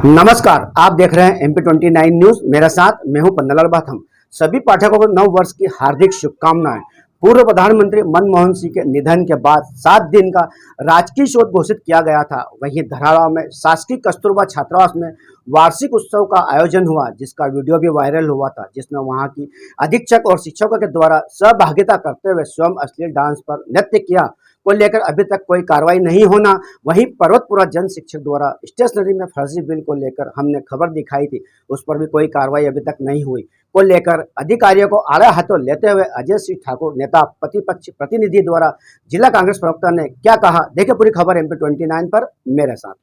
नमस्कार, आप देख रहे हैं MP29 न्यूज। मेरे साथ मैं हूं पन्नालाल बाथम। सभी पाठकों को नव वर्ष की हार्दिक शुभकामनाएं। पूर्व प्रधानमंत्री मनमोहन सिंह के निधन के बाद 7 दिन का राजकीय शोक घोषित किया गया था। वहीं धराड़ा में शासकीय कस्तूरबा छात्रावास में वार्षिक उत्सव का आयोजन हुआ, जिसका वीडियो भी वायरल हुआ था, जिसमें वहां की अधीक्षक और शिक्षकों के द्वारा सहभागिता करते हुए स्वयं अश्लील डांस पर नृत्य किया को लेकर अभी तक कोई कार्रवाई नहीं होना। वहीं पर्वतपुरा जन शिक्षक द्वारा स्टेशनरी में फर्जी बिल को लेकर हमने खबर दिखाई थी, उस पर भी कोई कार्रवाई अभी तक नहीं हुई को लेकर अधिकारियों को आड़े हाथों लेते हुए अजय सिंह ठाकुर नेता प्रतिपक्ष प्रतिनिधि द्वारा जिला कांग्रेस प्रवक्ता ने क्या कहा, देखिए पूरी खबर MP29 पर मेरे साथ।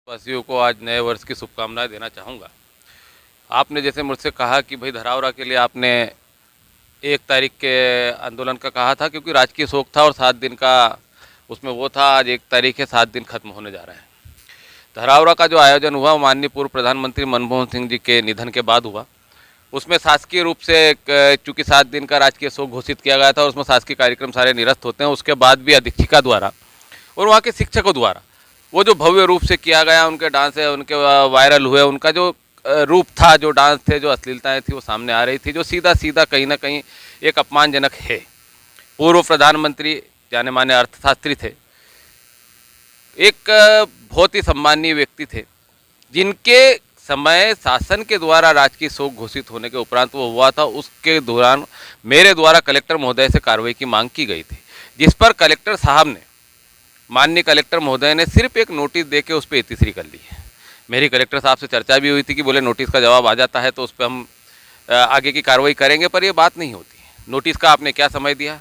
वासियों को आज नए वर्ष की शुभकामनाएं देना चाहूँगा। आपने जैसे मुझसे कहा कि भाई धरावरा के लिए आपने 1 तारीख के आंदोलन का कहा था, क्योंकि राजकीय शोक था और 7 दिन का उसमें वो था। आज 1 तारीख है, 7 दिन खत्म होने जा रहे हैं। धरावरा का जो आयोजन हुआ वो माननीय पूर्व प्रधानमंत्री मनमोहन सिंह जी के निधन के बाद हुआ। उसमें शासकीय रूप से चूँकि 7 दिन का राजकीय शोक घोषित किया गया था और उसमें शासकीय कार्यक्रम सारे निरस्त होते हैं। उसके बाद भी अधीक्षिका द्वारा और वहाँ के शिक्षकों द्वारा वो जो भव्य रूप से किया गया, उनके डांस है, उनके वायरल हुए, उनका जो रूप था, जो डांस थे, जो अश्लीलताएं थी, वो सामने आ रही थी, जो सीधा सीधा कहीं ना कहीं एक अपमानजनक है। पूर्व प्रधानमंत्री जाने माने अर्थशास्त्री थे, एक बहुत ही सम्मानीय व्यक्ति थे, जिनके समय शासन के द्वारा राजकीय शोक घोषित होने के उपरांत वो हुआ था। उसके दौरान मेरे द्वारा कलेक्टर महोदय से कार्रवाई की मांग की गई थी, जिस पर कलेक्टर साहब ने, माननीय कलेक्टर महोदय ने सिर्फ एक नोटिस देके उस पर इतिश्री कर ली है। मेरी कलेक्टर साहब से चर्चा भी हुई थी कि बोले नोटिस का जवाब आ जाता है तो उस पर हम आगे की कार्रवाई करेंगे, पर ये बात नहीं होती है। नोटिस का आपने क्या समय दिया,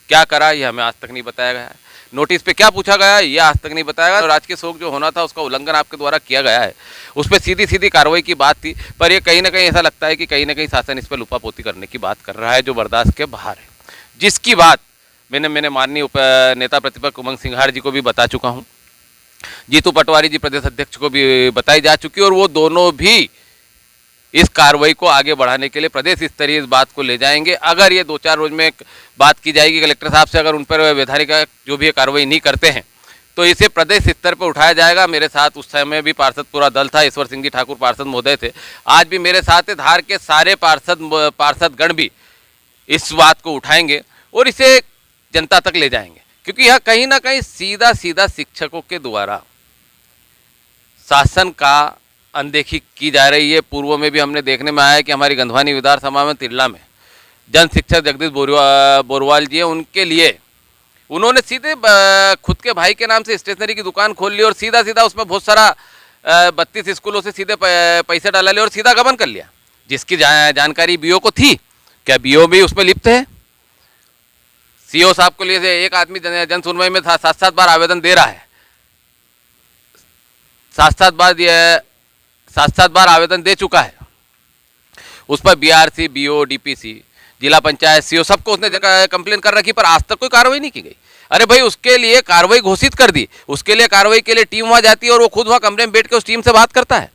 क्या करा, ये हमें आज तक नहीं बताया गया है। नोटिस पे क्या पूछा गया है, ये आज तक नहीं बताया गया। राजकीय शोक जो होना था उसका उल्लंघन आपके द्वारा किया गया है, उस पर सीधी सीधी कार्रवाई की बात थी। पर ये कहीं ना कहीं ऐसा लगता है कि कहीं ना कहीं शासन इस पर लुपापोती करने की बात कर रहा है, जो बर्दाश्त के बाहर है। जिसकी बात मैंने माननीय नेता प्रतिपक्ष उमंग सिंघार जी को भी बता चुका हूं, जीतू पटवारी जी प्रदेश अध्यक्ष को भी बताई जा चुकी है, और वो दोनों भी इस कार्रवाई को आगे बढ़ाने के लिए प्रदेश स्तरीय इस बात को ले जाएंगे। अगर ये 2-4 रोज में बात की जाएगी कलेक्टर साहब से, अगर उन पर वैधानिक जो भी कार्रवाई नहीं करते हैं तो इसे प्रदेश स्तर पर उठाया जाएगा। मेरे साथ उस समय भी पार्षद पूरा दल था, ईश्वर सिंह जी ठाकुर पार्षद महोदय थे, आज भी मेरे साथ है। धार के सारे पार्षदगण भी इस बात को उठाएंगे और इसे जनता तक ले जाएंगे, क्योंकि यह कहीं ना कहीं सीधा सीधा शिक्षकों के द्वारा शासन का अनदेखी की जा रही है। पूर्व में भी हमने देखने में आया है कि हमारी गंधवानी विधानसभा में तिरला में जन शिक्षक जगदीश बोरवाल जी हैं, उनके लिए उन्होंने सीधे खुद के भाई के नाम से स्टेशनरी की दुकान खोल ली और सीधा सीधा उसमें बहुत सारा 32 स्कूलों से सीधे पैसे डाला लिया और सीधा गबन कर लिया, जिसकी जानकारी बीओ को थी। क्या बीओ भी उसमें लिप्त है? सीओ साहब को लिए एक आदमी जन सुनवाई में 7-7 बार आवेदन दे रहा है, 7-7 बार आवेदन दे चुका है। उस पर बीआरसी, बीओ, डीपीसी, जिला पंचायत, सीओ सबको उसने कंप्लेन कर रखी, पर आज तक कोई कार्रवाई नहीं की गई। अरे भाई, उसके लिए कार्रवाई घोषित कर दी, उसके लिए कार्रवाई के लिए टीम वहां जाती है और वो खुद वहां कमरे में बैठ के उस टीम से बात करता है।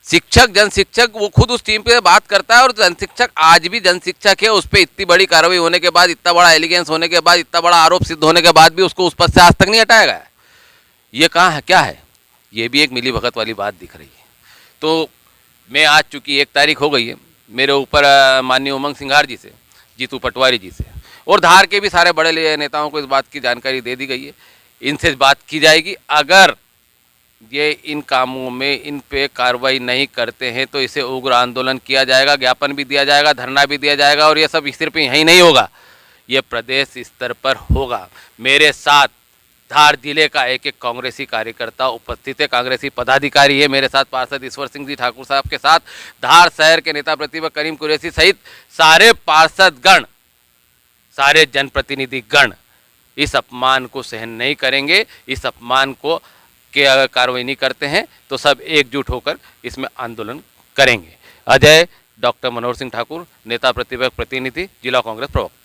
शिक्षक, जन शिक्षक, वो खुद उस टीम पे बात करता है और जन शिक्षक आज भी जन शिक्षक है। उस पर इतनी बड़ी कार्रवाई होने के बाद, इतना बड़ा एलिगेंस होने के बाद, इतना बड़ा आरोप सिद्ध होने के बाद भी उसको उस पद से आज तक नहीं हटाया गया है। ये कहाँ है, क्या है? ये भी एक मिली भगत वाली बात दिख रही है। तो मैं आज चूंकि 1 तारीख हो गई है, मेरे ऊपर माननीय उमंग सिंघार जी से, जीतू पटवारी जी से और धार के भी सारे बड़े नेताओं को इस बात की जानकारी दे दी गई है। इनसे बात की जाएगी, अगर ये इन कामों में इन पे कार्रवाई नहीं करते हैं तो इसे उग्र आंदोलन किया जाएगा, ज्ञापन भी दिया जाएगा, धरना भी दिया जाएगा, और ये सब सिर्फ यहीं नहीं होगा, ये प्रदेश स्तर पर होगा। मेरे साथ धार जिले का एक एक कांग्रेसी कार्यकर्ता उपस्थित है, कांग्रेसी पदाधिकारी है मेरे साथ, पार्षद ईश्वर सिंह जी ठाकुर साहब के साथ, धार शहर के नेता प्रतिपक्ष करीम कुरैशी सहित सारे पार्षदगण, सारे जनप्रतिनिधि गण इस अपमान को सहन नहीं करेंगे। इस अपमान को के अगर कार्रवाई नहीं करते हैं तो सब एकजुट होकर इसमें आंदोलन करेंगे। अजय डॉक्टर मनोहर सिंह ठाकुर, नेता प्रतिपक्ष प्रतिनिधि, जिला कांग्रेस प्रवक्ता।